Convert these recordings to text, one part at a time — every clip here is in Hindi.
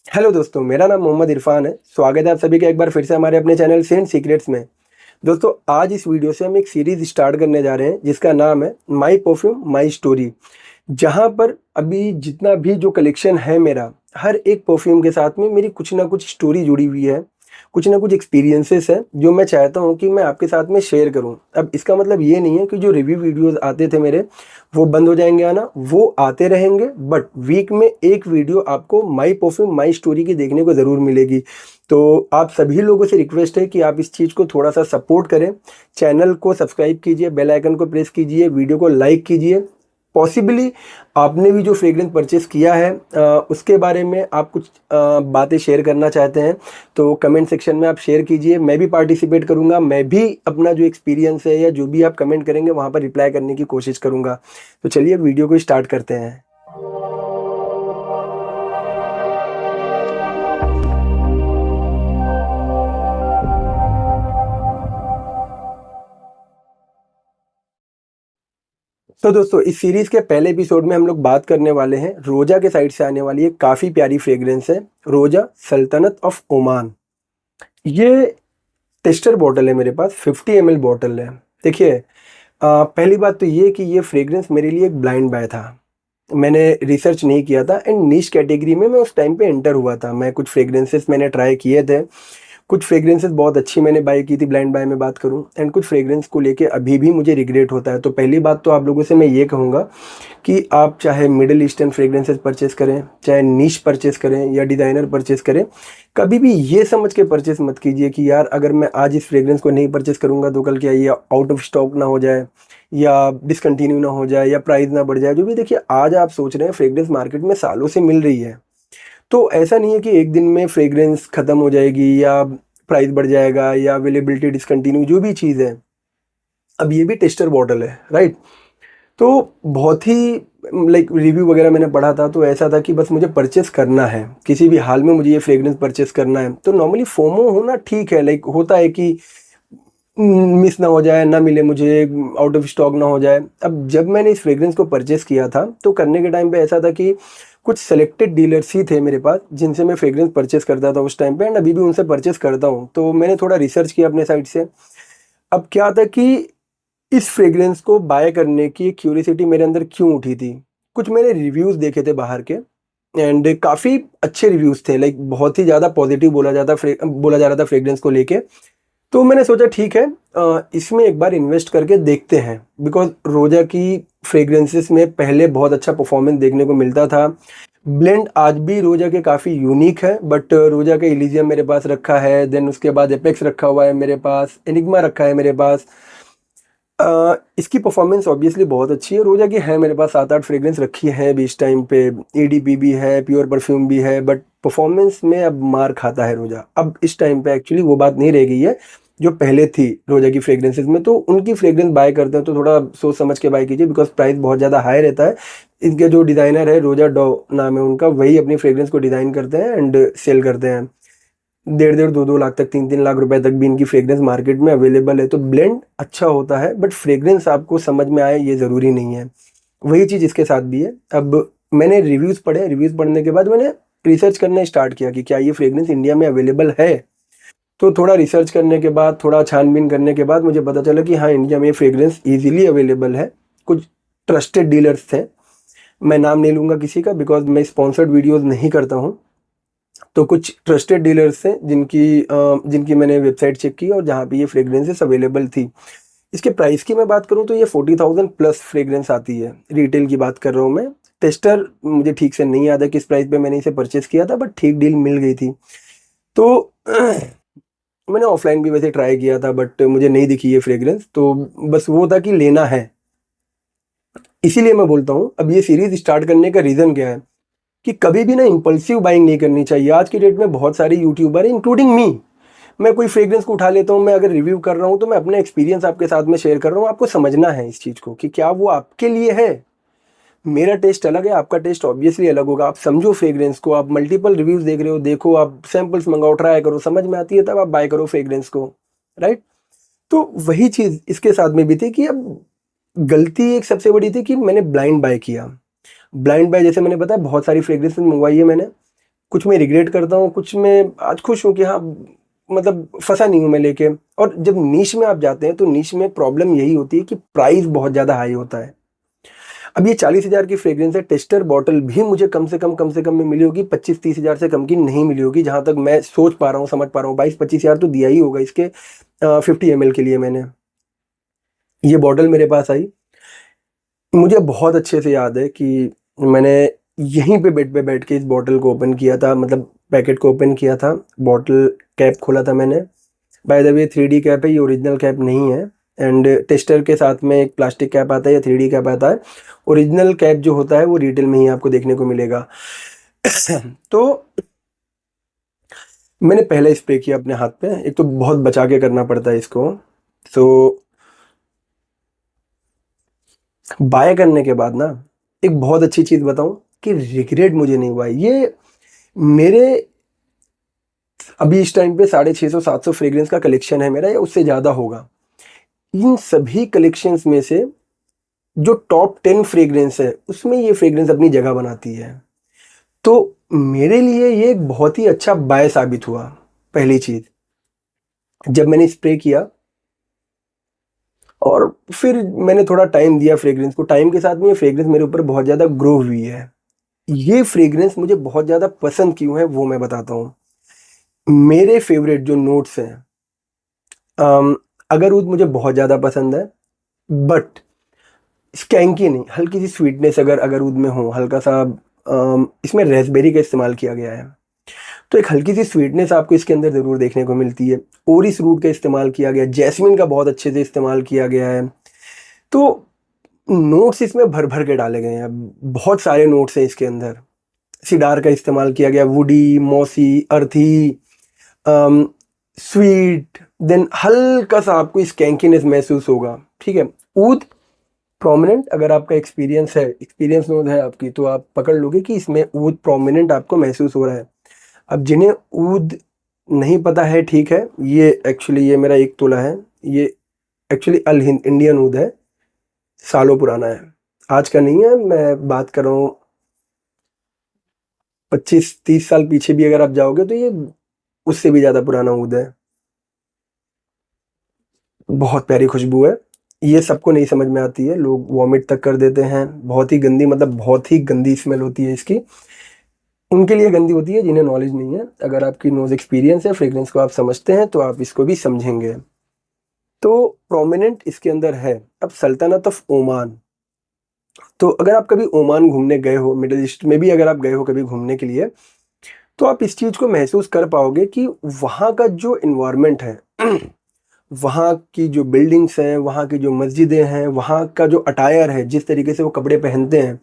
हेलो दोस्तों, मेरा नाम मोहम्मद इरफान है। स्वागत है आप सभी का एक बार फिर से हमारे अपने चैनल सेंट सीक्रेट्स में। दोस्तों, आज इस वीडियो से हम एक सीरीज स्टार्ट करने जा रहे हैं जिसका नाम है माई परफ्यूम माई स्टोरी। जहाँ पर अभी जितना भी जो कलेक्शन है मेरा, हर एक परफ्यूम के साथ में मेरी कुछ ना कुछ स्टोरी जुड़ी हुई है, कुछ ना कुछ एक्सपीरियंसेस हैं जो मैं चाहता हूँ कि मैं आपके साथ में शेयर करूँ। अब इसका मतलब ये नहीं है कि जो रिव्यू वीडियोस आते थे मेरे वो बंद हो जाएंगे आना, वो आते रहेंगे, बट वीक में एक वीडियो आपको माई परफ्यूम माई स्टोरी की देखने को ज़रूर मिलेगी। तो आप सभी लोगों से रिक्वेस्ट है कि आप इस चीज़ को थोड़ा सा सपोर्ट करें। चैनल को सब्सक्राइब कीजिए, बेल आइकन को प्रेस कीजिए, वीडियो को लाइक कीजिए। पॉसिबली आपने भी जो फ्रेग्रेंस परचेस किया है उसके बारे में आप कुछ बातें शेयर करना चाहते हैं तो कमेंट सेक्शन में आप शेयर कीजिए। मैं भी पार्टिसिपेट करूंगा, मैं भी अपना जो एक्सपीरियंस है या जो भी आप कमेंट करेंगे वहाँ पर रिप्लाई करने की कोशिश करूंगा। तो चलिए वीडियो को स्टार्ट करते हैं। तो दोस्तों, इस सीरीज के पहले एपिसोड में हम लोग बात करने वाले हैं रोजा के साइड से आने वाली एक काफ़ी प्यारी फ्रेग्रेंस है, रोजा सल्तनत ऑफ ओमान। ये टेस्टर बॉटल है, मेरे पास 50 ml बॉटल है। देखिए, पहली बात तो ये कि ये फ्रेग्रेंस मेरे लिए एक ब्लाइंड बाय था। मैंने रिसर्च नहीं किया था एंड नीश कैटेगरी में मैं उस टाइम पे एंटर हुआ था। मैं कुछ फ्रेग्रेंसेस मैंने ट्राई किए थे, कुछ फ्रेग्रेंसेस बहुत अच्छी मैंने बाय की थी, ब्लाइंड बाय में बात करूं, एंड कुछ फ्रेग्रेंस को लेके अभी भी मुझे रिग्रेट होता है। तो पहली बात तो आप लोगों से मैं ये कहूँगा कि आप चाहे मिडिल ईस्टर्न फ्रेग्रेंसेस परचेस करें, चाहे नीश परचेस करें या डिज़ाइनर परचेस करें, कभी भी ये समझ के परचेस मत कीजिए कि यार अगर मैं आज इस फ्रेग्रेंस को नहीं परचेस करूँगा तो कल क्या ये आउट ऑफ स्टॉक ना हो जाए या डिसकंटिन्यू ना हो जाए या प्राइस ना बढ़ जाए। जो भी देखिए, आज आप सोच रहे हैं फ्रेग्रेंस मार्केट में सालों से मिल रही है, तो ऐसा नहीं है कि एक दिन में फ्रेग्रेंस ख़त्म हो जाएगी या प्राइस बढ़ जाएगा या अवेलेबिलिटी डिसकंटिन्यू, जो भी चीज़ है। अब ये भी टेस्टर बॉटल है, राइट? तो बहुत ही लाइक रिव्यू वगैरह मैंने पढ़ा था तो ऐसा था कि बस मुझे परचेस करना है, किसी भी हाल में मुझे ये फ्रेग्रेंस परचेस करना है। तो नॉर्मली फोमो होना ठीक है, लाइक होता है कि मिस ना हो जाए, ना मिले मुझे, आउट ऑफ स्टॉक ना हो जाए। अब जब मैंने इस फ्रेग्रेंस को परचेस किया था तो करने के टाइम पे ऐसा था कि कुछ सेलेक्टेड डीलर्स ही थे मेरे पास जिनसे मैं फ्रेग्रेंस परचेस करता था उस टाइम पे, एंड अभी भी उनसे परचेस करता हूँ। तो मैंने थोड़ा रिसर्च किया अपने साइड से। अब क्या था कि इस फ्रेग्रेंस को बाय करने की क्यूरियोसिटी मेरे अंदर क्यों उठी थी, कुछ मैंने रिव्यूज़ देखे थे बाहर के एंड काफ़ी अच्छे रिव्यूज़ थे, लाइक बहुत ही ज़्यादा पॉजिटिव बोला जा रहा था फ्रेग्रेंस को लेके। तो मैंने सोचा ठीक है, इसमें एक बार इन्वेस्ट करके देखते हैं, बिकॉज रोजा की फ्रेग्रेंसेस में पहले बहुत अच्छा परफॉर्मेंस देखने को मिलता था। ब्लेंड आज भी रोजा के काफ़ी यूनिक है, बट रोजा का इलिजियम मेरे पास रखा है, देन उसके बाद एपेक्स रखा हुआ है मेरे पास, एनिग्मा रखा है मेरे पास। इसकी परफॉर्मेंस ऑब्वियसली बहुत अच्छी है। रोजा की है मेरे पास 7-8 फ्रेग्रेंस रखी है अभी इस टाइम पे, ईडीपी भी है, प्योर परफ्यूम भी है, बट परफॉर्मेंस में अब मार खाता है रोजा। अब इस टाइम पे एक्चुअली वो बात नहीं रह गई है जो पहले थी रोजा की फ्रेग्रेंसेस में। तो उनकी फ्रेग्रेंस बाय करते हैं तो थोड़ा सोच समझ के बाय कीजिए, बिकॉज प्राइस बहुत ज़्यादा हाई रहता है। इनके जो डिज़ाइनर है, रोजा डॉ नाम है उनका, वही अपनी फ्रेग्रेंस को डिज़ाइन करते हैं एंड सेल करते हैं। 1.5-1.5 2-2 लाख तक, 3-3 लाख रुपए तक भी इनकी फ्रेग्रेंस मार्केट में अवेलेबल है। तो ब्लेंड अच्छा होता है, बट फ्रेग्रेंस आपको समझ में आए ये ज़रूरी नहीं है। वही चीज़ इसके साथ भी है। अब मैंने रिव्यूज़ पढ़े, रिव्यूज़ पढ़ने के बाद मैंने रिसर्च करना स्टार्ट किया कि क्या ये फ्रेग्रेंस इंडिया में अवेलेबल है। तो थोड़ा रिसर्च करने के बाद, थोड़ा छानबीन करने के बाद मुझे पता चला कि हाँ, इंडिया में ये फ्रेग्रेंस ईजिली अवेलेबल है। कुछ ट्रस्टेड डीलर्स थे, मैं नाम नहीं लूँगा किसी का बिकॉज मैं स्पॉन्सर्ड वीडियोज़ नहीं करता हूँ। तो कुछ ट्रस्टेड डीलर्स थे जिनकी मैंने वेबसाइट चेक की और जहाँ पे ये फ्रेग्रेंसेस अवेलेबल थी। इसके प्राइस की मैं बात करूँ तो ये 40,000 प्लस फ्रेग्रेंस आती है, रिटेल की बात कर रहा हूँ मैं। टेस्टर मुझे ठीक से नहीं याद है किस प्राइस पे मैंने इसे परचेस किया था, बट ठीक डील मिल गई थी। तो मैंने ऑफलाइन भी वैसे ट्राई किया था, बट मुझे नहीं दिखी ये फ्रेग्रेंस, तो बस वो था कि लेना है। इसीलिए मैं बोलता हूँ, अब ये सीरीज स्टार्ट करने का रीज़न क्या है कि कभी भी ना इम्पल्सिव बाइंग नहीं करनी चाहिए। आज की डेट में बहुत सारे यूट्यूबर हैं, इंक्लूडिंग मी। मैं कोई फ्रेग्रेंस को उठा लेता हूँ, मैं अगर रिव्यू कर रहा हूँ तो मैं अपना एक्सपीरियंस आपके साथ में शेयर कर रहा हूँ। आपको समझना है इस चीज़ को कि क्या वो आपके लिए है। मेरा टेस्ट अलग है, आपका टेस्ट ऑब्वियसली अलग होगा। आप समझो फ्रेग्रेंस को, आप मल्टीपल रिव्यूज़ देख रहे हो, देखो, आप सैम्पल्स मंगाओ, ट्राई करो, समझ में आती है तब आप बाय करो फ्रेग्रेंस को, राइट? तो वही चीज़ इसके साथ में भी थी कि अब गलती एक सबसे बड़ी थी कि मैंने ब्लाइंड बाय किया। ब्लाइंड बाय जैसे मैंने बताया, बहुत सारी फ्रेग्रेंसेस मंगवाई है मैंने, कुछ मैं रिग्रेट करता हूँ, कुछ मैं आज खुश हूँ कि हाँ, मतलब फंसा नहीं हूँ मैं लेके। और जब नीश में आप जाते हैं तो नीश में प्रॉब्लम यही होती है कि प्राइस बहुत ज़्यादा हाई होता है। अब ये 40,000 की फ्रेग्रेंस है, टेस्टर बॉटल भी मुझे कम से कम में मिली होगी 25-30,000 से कम की नहीं मिली होगी, जहाँ तक मैं सोच पा रहा हूँ, समझ पा रहा हूँ। 22-25,000 तो दिया ही होगा इसके 50 ml के लिए। मैंने ये बॉटल मेरे पास आई, मुझे बहुत अच्छे से याद है कि मैंने यहीं पे बेड पे बैठ के इस बॉटल को ओपन किया था, मतलब पैकेट को ओपन किया था, बॉटल कैप खोला था मैंने। By the way 3D cap है, ये ओरिजिनल कैप नहीं है। एंड टेस्टर के साथ में एक प्लास्टिक कैप आता है या 3D कैप आता है। ओरिजिनल कैप जो होता है वो रिटेल में ही आपको देखने को मिलेगा। तो मैंने पहले स्प्रे किया अपने हाथ पे, एक तो बहुत बचा के करना पड़ता है इसको। तो बाय करने के बाद ना, एक बहुत अच्छी चीज़ बताऊं कि रिग्रेट मुझे नहीं हुआ। ये मेरे अभी इस टाइम पे 650-700 फ्रेग्रेंस का कलेक्शन है मेरा, या उससे ज़्यादा होगा। इन सभी कलेक्शंस में से जो टॉप 10 फ्रेग्रेंस है उसमें ये फ्रेग्रेंस अपनी जगह बनाती है। तो मेरे लिए ये एक बहुत ही अच्छा बाय साबित हुआ। पहली चीज़, जब मैंने स्प्रे किया और फिर मैंने थोड़ा टाइम दिया फ्रेग्रेंस को, टाइम के साथ में ये फ्रेग्रेंस मेरे ऊपर बहुत ज़्यादा ग्रो हुई है। ये फ्रेग्रेंस मुझे बहुत ज़्यादा पसंद क्यों है वो मैं बताता हूँ। मेरे फेवरेट जो नोट्स हैं, अगरवुड मुझे बहुत ज़्यादा पसंद है, बट स्कैंकी नहीं, हल्की सी स्वीटनेस अगर अगरवुड में हो, हल्का सा इसमें रेसबेरी का इस्तेमाल किया गया है, तो एक हल्की सी स्वीटनेस आपको इसके अंदर ज़रूर देखने को मिलती है। ओरिस रूट का इस्तेमाल किया गया, जैस्मिन का बहुत अच्छे से इस्तेमाल किया गया है। तो नोट्स इसमें भर भर के डाले गए हैं, बहुत सारे नोट्स हैं इसके अंदर। सिडार का इस्तेमाल किया गया, वुडी, मॉसी, अर्थी, स्वीट, देन हल्का सा आपको स्कैंकीनेस महसूस होगा। ठीक है, ऊद प्रोमिनेंट, अगर आपका एक्सपीरियंस नोट है आपकी, तो आप पकड़ लोगे कि इसमें ऊद प्रोमिनेंट आपको महसूस हो रहा है। अब जिन्हें ऊद नहीं पता है, ठीक है, ये एक्चुअली ये मेरा 1 तोला है, ये एक्चुअली अल हिंद इंडियन ऊद है, सालों पुराना है, आज का नहीं है। मैं बात कर रहा हूँ 25-30 साल पीछे भी अगर आप जाओगे तो ये उससे भी ज़्यादा पुराना ऊद है। बहुत प्यारी खुशबू है, ये सबको नहीं समझ में आती है, लोग वॉमिट तक कर देते हैं। बहुत ही गंदी, मतलब बहुत ही गंदी स्मेल होती है इसकी। उनके लिए गंदी होती है जिन्हें नॉलेज नहीं है। अगर आपकी नोज एक्सपीरियंस है, फ्रेग्रेंस को आप समझते हैं, तो आप इसको भी समझेंगे। तो प्रोमिनेंट इसके अंदर है। अब सल्तनत ऑफ ओमान, तो अगर आप कभी ओमान घूमने गए हो, मिडिल ईस्ट में भी अगर आप गए हो कभी घूमने के लिए, तो आप इस चीज़ को महसूस कर पाओगे कि वहाँ का जो इन्वायरमेंट है, वहाँ की जो बिल्डिंग्स हैं, वहाँ की जो मस्जिदें हैं, वहाँ का जो अटायर है, जिस तरीके से वो कपड़े पहनते हैं,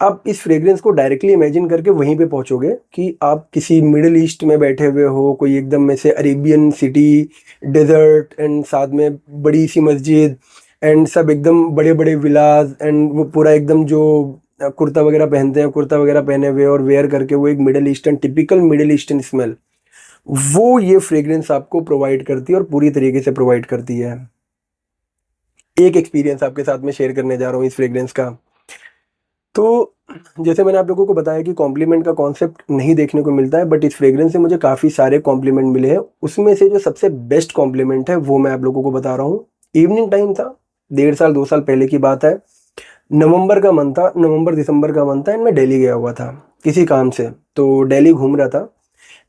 आप इस फ्रेग्रेंस को डायरेक्टली इमेजिन करके वहीं पे पहुँचोगे कि आप किसी मिडिल ईस्ट में बैठे हुए हो, कोई एकदम में से अरेबियन सिटी, डेजर्ट, एंड साथ में बड़ी सी मस्जिद, एंड सब एकदम बड़े बड़े विलाज, एंड वो पूरा एकदम जो कुर्ता वगैरह पहनते हैं, कुर्ता वगैरह पहने हुए और वेयर करके, वो एक middle eastern, typical middle eastern smell, वो ये फ्रेग्रेंस आपको प्रोवाइड करती है और पूरी तरीके से प्रोवाइड करती है। एक एक्सपीरियंस आपके साथ में शेयर करने जा रहा हूँ इस फ्रेग्रेंस का। तो जैसे मैंने आप लोगों को बताया कि कॉम्प्लीमेंट का कॉन्सेप्ट नहीं देखने को मिलता है, बट इस फ्रेग्रेंस से मुझे काफ़ी सारे कॉम्प्लीमेंट मिले हैं। उसमें से जो सबसे बेस्ट कॉम्प्लीमेंट है वो मैं आप लोगों को बता रहा हूँ। इवनिंग टाइम था, 1.5 साल 2 साल पहले की बात है। नवंबर का मंथ था, नवंबर दिसंबर का मंथ था, एंड मैं दिल्ली गया हुआ था किसी काम से, तो दिल्ली घूम रहा था।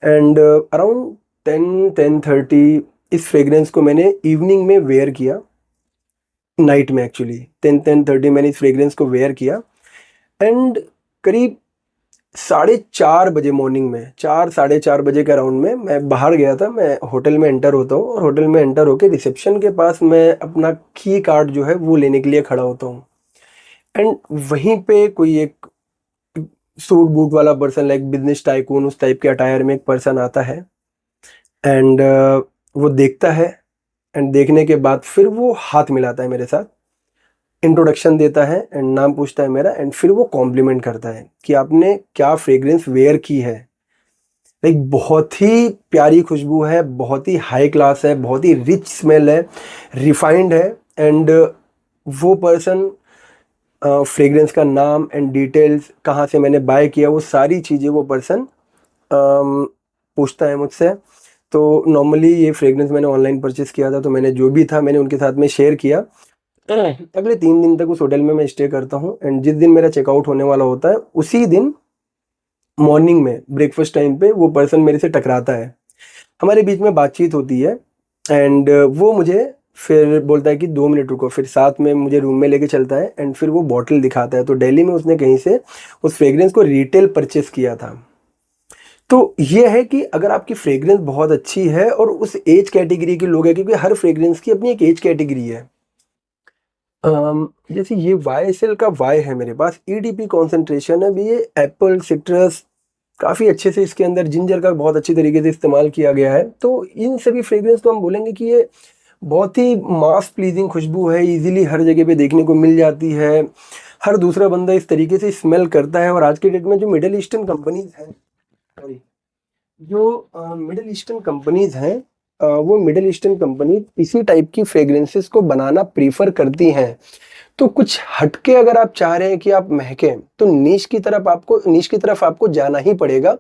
एंड अराउंड 10-10:30 इस फ्रेग्रेंस को मैंने इवनिंग में वेयर किया, नाइट में एक्चुअली 10-10:30 मैंने इस फ्रेग्रेंस को वेयर किया। एंड करीब 4:30 बजे मॉर्निंग में, 4-4:30 बजे के अराउंड में मैं बाहर गया था। मैं होटल में एंटर होता हूँ और होटल में एंटर होके रिसेप्शन के पास मैं अपना की कार्ड जो है वो लेने के लिए खड़ा होता हूँ। एंड वहीं पे कोई एक सूट बूट वाला पर्सन, लाइक बिजनेस टाइकून, उस टाइप के अटायर में एक पर्सन आता है। एंड वो देखता है, एंड देखने के बाद फिर वो हाथ मिलाता है मेरे साथ, इंट्रोडक्शन देता है, एंड नाम पूछता है मेरा, एंड फिर वो कॉम्प्लीमेंट करता है कि आपने क्या फ्रेग्रेंस वेयर की है। लाइक बहुत ही प्यारी खुशबू है, बहुत ही हाई क्लास है, बहुत ही रिच स्मेल है, रिफाइंड है। एंड वो पर्सन फ्रेग्रेंस का नाम एंड डिटेल्स, कहाँ से मैंने बाय किया, वो सारी चीज़ें वो पर्सन पूछता है मुझसे। तो नॉर्मली ये फ्रेगरेंस मैंने ऑनलाइन परचेज़ किया था, तो मैंने जो भी था मैंने उनके साथ में शेयर किया। अगले 3 दिन तक उस होटल में मैं स्टे करता हूँ एंड जिस दिन मेरा चेकआउट होने वाला होता है, उसी दिन मॉर्निंग में ब्रेकफास्ट टाइम पे वो पर्सन मेरे से टकराता है। हमारे बीच में बातचीत होती है एंड वो मुझे फिर बोलता है कि 2 मिनट रुको, फिर साथ में मुझे रूम में लेके चलता है एंड फिर वो बॉटल दिखाता है। तो दिल्ली में उसने कहीं से उस फ्रेग्रेंस को रिटेल परचेज़ किया था। तो ये है कि अगर आपकी फ्रेग्रेंस बहुत अच्छी है और उस एज कैटेगरी के लोग हैं, क्योंकि हर फ्रेग्रेंस की अपनी एक एज कैटेगरी है। जैसे ये YSL का Y है मेरे पास, EDP कॉन्सेंट्रेशन है, अभी ये एप्पल, सिट्रस, काफ़ी अच्छे से इसके अंदर जिंजर का बहुत अच्छी तरीके से इस्तेमाल किया गया है। तो इन सभी फ्रेग्रेंस को हम बोलेंगे कि ये बहुत ही मास प्लीजिंग खुशबू है, इजीली हर जगह पे देखने को मिल जाती है, हर दूसरा बंदा इस तरीके से स्मेल करता है। और आज के डेट में जो मिडिल ईस्टर्न कंपनीज हैं, सॉरी, जो मिडिल ईस्टर्न कंपनीज हैं, वो मिडिल ईस्टर्न कंपनी इसी टाइप की फ्रेग्रेंसेस को बनाना प्रीफर करती हैं। तो कुछ हटके अगर आप चाह रहे हैं कि आप महकें, तो नीश की तरफ आपको जाना ही पड़ेगा।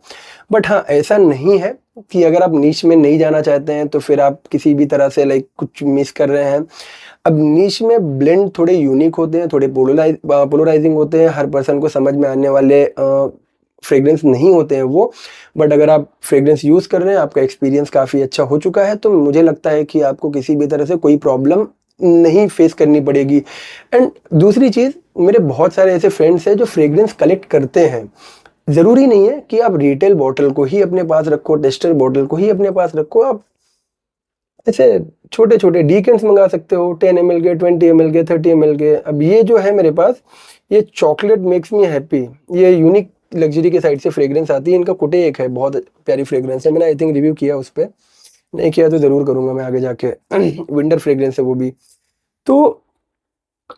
बट हाँ, ऐसा नहीं है कि अगर आप नीश में नहीं जाना चाहते हैं तो फिर आप किसी भी तरह से लाइक कुछ मिस कर रहे हैं। अब नीश में ब्लेंड थोड़े यूनिक होते हैं, थोड़े पोलराइजिंग होते हैं, हर पर्सन को समझ में आने वाले फ्रेग्रेंस नहीं होते हैं वो। बट अगर आप फ्रेग्रेंस यूज़ कर रहे हैं, आपका एक्सपीरियंस काफ़ी अच्छा हो चुका है, तो मुझे लगता है कि आपको किसी भी तरह से कोई प्रॉब्लम नहीं फेस करनी पड़ेगी। एंड दूसरी चीज़, मेरे बहुत सारे ऐसे फ्रेंड्स हैं जो फ्रेग्रेंस कलेक्ट करते हैं। ज़रूरी नहीं है कि आप रिटेल बॉटल को ही अपने पास रखो, टेस्टर बॉटल को ही अपने पास रखो। आप ऐसे छोटे छोटे डीकेंट्स मंगा सकते हो, 10 ml के, 20 ml के, 30 ml के। अब ये जो है मेरे पास, ये चॉकलेट मेक्स मी हैप्पी, ये यूनिक लग्जरी के साइड से फ्रेग्रेंस आती है। इनका कुटे एक है, बहुत प्यारी फ्रेग्रेंस है, मैंने आई थिंक रिव्यू किया उस पर, नहीं किया तो ज़रूर करूँगा मैं आगे जाके। विंटर फ्रेग्रेंस है वो भी। तो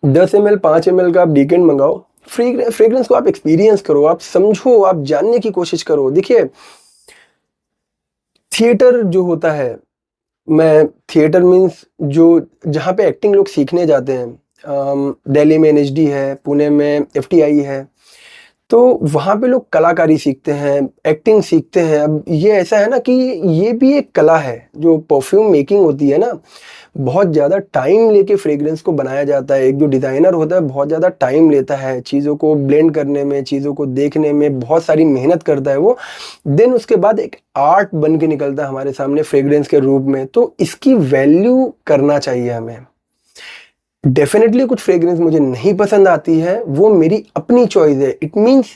10 ml 5 ml का आप डीकेंट मंगाओ, फ्रेग्रेंस को आप एक्सपीरियंस करो, आप समझो, आप जानने की कोशिश करो। देखिए, थिएटर जो होता है, मैं थिएटर मीन्स जो जहाँ पे एक्टिंग लोग सीखने जाते हैं, दिल्ली में NHD है, पुणे में FTI है, तो वहाँ पे लोग कलाकारी सीखते हैं, एक्टिंग सीखते हैं। अब ये ऐसा है ना कि ये भी एक कला है, जो परफ्यूम मेकिंग होती है ना, बहुत ज़्यादा टाइम लेके फ्रेग्रेंस को बनाया जाता है। एक जो डिज़ाइनर होता है बहुत ज़्यादा टाइम लेता है चीज़ों को ब्लेंड करने में, चीज़ों को देखने में, बहुत सारी मेहनत करता है वो। देन उसके बाद एक आर्ट बन के निकलता है हमारे सामने फ्रेग्रेंस के रूप में। तो इसकी वैल्यू करना चाहिए हमें। डेफिनेटली कुछ फ्रेग्रेंस मुझे नहीं पसंद आती है, वो मेरी अपनी चॉइस है। इट मीन्स,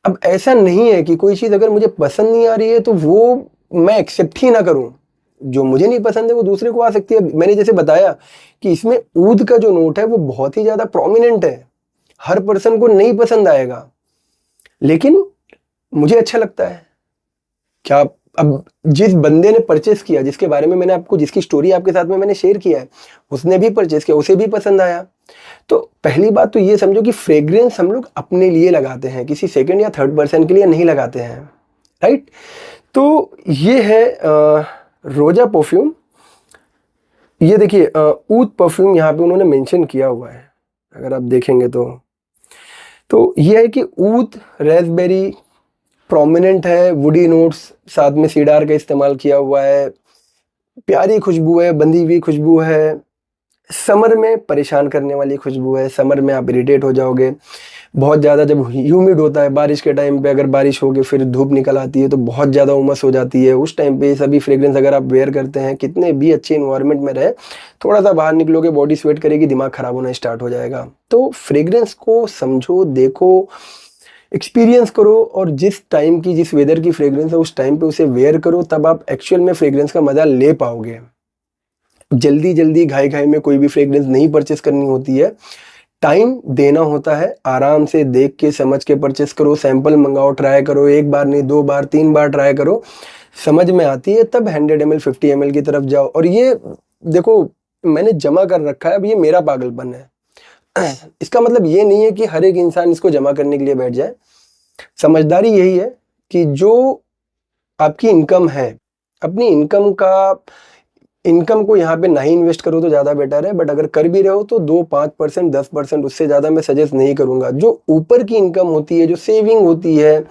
अब ऐसा नहीं है कि कोई चीज़ अगर मुझे पसंद नहीं आ रही है तो वो मैं एक्सेप्ट ही ना करूं। जो मुझे नहीं पसंद है वो दूसरे को आ सकती है। मैंने जैसे बताया कि इसमें ऊद का जो नोट है वो बहुत ही ज़्यादा प्रोमिनेंट है, हर पर्सन को नहीं पसंद आएगा, लेकिन मुझे अच्छा लगता है। क्या अब जिस बंदे ने परचेस किया, जिसके बारे में मैंने आपको, जिसकी स्टोरी आपके साथ में मैंने शेयर किया है, उसने भी परचेस किया, उसे भी पसंद आया। तो पहली बात तो ये समझो कि फ्रेग्रेंस हम लोग अपने लिए लगाते हैं, किसी सेकंड या थर्ड पर्सन के लिए नहीं लगाते हैं, राइट। तो ये है रोजा परफ्यूम। ये देखिए, ऊद परफ्यूम यहाँ पे उन्होंने मेंशन किया हुआ है, अगर आप देखेंगे तो ये है कि ऊद रेसबेरी प्रोमिनेंट है, वुडी नोट्स, साथ में सीडार का इस्तेमाल किया हुआ है, प्यारी खुशबू है, बंधी हुई खुशबू है, समर में परेशान करने वाली खुशबू है। समर में आप इरिटेट हो जाओगे, बहुत ज़्यादा जब ह्यूमिड होता है, बारिश के टाइम पे अगर बारिश होगी फिर धूप निकल आती है तो बहुत ज़्यादा उमस हो जाती है। उस टाइम पे सभी फ्रेग्रेंस अगर आप वेयर करते हैं, कितने भी अच्छे इन्वायरमेंट में रहे, थोड़ा सा बाहर निकलोगे बॉडी स्वेट करेगी, दिमाग ख़राब होना स्टार्ट हो जाएगा। तो फ्रेग्रेंस को समझो, देखो, एक्सपीरियंस करो, और जिस टाइम की, जिस वेदर की फ्रेग्रेंस है उस टाइम पे उसे वेयर करो, तब आप एक्चुअल में फ्रेग्रेंस का मज़ा ले पाओगे। जल्दी जल्दी घाई घाई में कोई भी फ्रेग्रेंस नहीं परचेस करनी होती है, टाइम देना होता है, आराम से देख के समझ के परचेस करो, सैंपल मंगाओ, ट्राई करो, एक बार नहीं 2 बार 3 बार ट्राई करो, समझ में आती है तब 100 ml 50 ml की तरफ जाओ। और ये देखो, मैंने जमा कर रखा है, अब ये मेरा पागलपन है। इसका मतलब ये नहीं है कि हर एक इंसान इसको जमा करने के लिए बैठ जाए। समझदारी यही है कि जो आपकी इनकम है, अपनी इनकम का इनकम को यहाँ पे नहीं इन्वेस्ट करो तो ज़्यादा बेटर है, बट अगर कर भी रहे हो तो 2-5%, 10%, उससे ज़्यादा मैं सजेस्ट नहीं करूँगा। जो ऊपर की इनकम होती है, जो सेविंग होती है,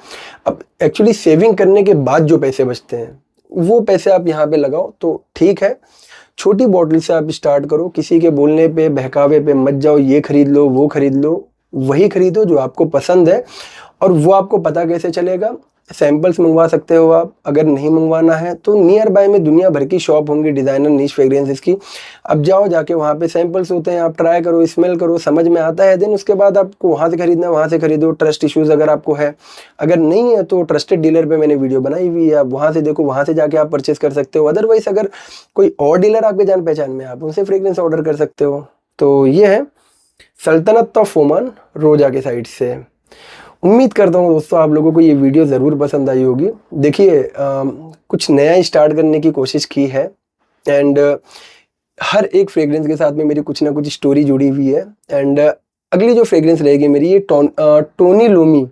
अब एक्चुअली सेविंग करने के बाद जो पैसे बचते हैं वो पैसे आप यहाँ पे लगाओ तो ठीक है। छोटी बॉटल से आप स्टार्ट करो, किसी के बोलने पे, बहकावे पे मत जाओ, ये खरीद लो, वो खरीद लो। वही खरीदो जो आपको पसंद है। और वो आपको पता कैसे चलेगा? सैंपल्स मंगवा सकते हो आप। अगर नहीं मंगवाना है तो नियर बाय में दुनिया भर की शॉप होंगी डिज़ाइनर नीश फ्रेग्रेंसेस की। अब जाओ, जाके वहाँ पे सैंपल्स होते हैं, आप ट्राई करो, स्मेल करो, समझ में आता है, देन उसके बाद आपको वहाँ से खरीदना है वहाँ से खरीदो। ट्रस्ट इश्यूज़ अगर आपको है, अगर नहीं है तो ट्रस्टेड डीलर पे मैंने वीडियो बनाई हुई है, आप वहाँ से देखो, वहाँ से जाके आप परचेस कर सकते हो। अदरवाइज अगर कोई और डीलर आपके जान पहचान में, आप उनसे फ्रेग्रेंस ऑर्डर कर सकते हो। तो ये है सल्तनत ऑफ ओमान रोजा के साइड से। उम्मीद करता हूँ दोस्तों आप लोगों को ये वीडियो ज़रूर पसंद आई होगी। देखिए कुछ नया स्टार्ट करने की कोशिश की है, एंड हर एक फ्रेग्रेंस के साथ में मेरी कुछ ना कुछ स्टोरी जुड़ी हुई है। एंड अगली जो फ्रेग्रेंस रहेगी मेरी, ये टोनी लोमी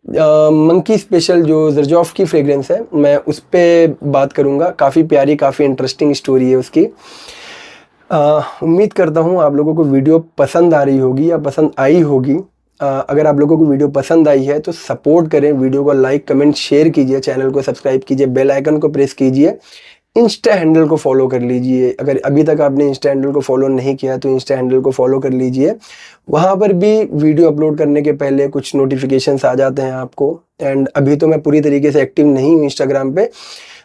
मंकी स्पेशल जो ज़रजॉफ की फ्रेग्रेंस है, मैं उस पर बात करूँगा। काफ़ी प्यारी, काफ़ी इंटरेस्टिंग स्टोरी है उसकी। उम्मीद करता हूँ आप लोगों को वीडियो पसंद आ रही होगी या पसंद आई होगी। अगर आप लोगों को वीडियो पसंद आई है तो सपोर्ट करें, वीडियो को लाइक, कमेंट, शेयर कीजिए, चैनल को सब्सक्राइब कीजिए, बेल आइकन को प्रेस कीजिए, इंस्टा हैंडल को फॉलो कर लीजिए। अगर अभी तक आपने इंस्टा हैंडल को फॉलो नहीं किया तो इंस्टा हैंडल को फॉलो कर लीजिए। वहाँ पर भी वीडियो अपलोड करने के पहले कुछ नोटिफिकेशंस आ जाते हैं आपको। एंड अभी तो मैं पूरी तरीके से एक्टिव नहीं हूँ इंस्टाग्राम पे,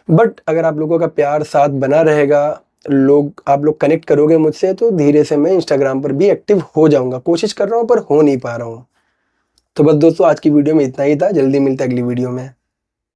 बट अगर आप लोगों का प्यार साथ बना रहेगा, आप लोग कनेक्ट करोगे मुझसे, तो धीरे से मैं इंस्टाग्राम पर भी एक्टिव हो जाऊंगा। कोशिश कर रहा हूँ पर हो नहीं पा रहा हूँ। तो बस दोस्तों आज की वीडियो में इतना ही था। जल्दी मिलते हैं अगली वीडियो में।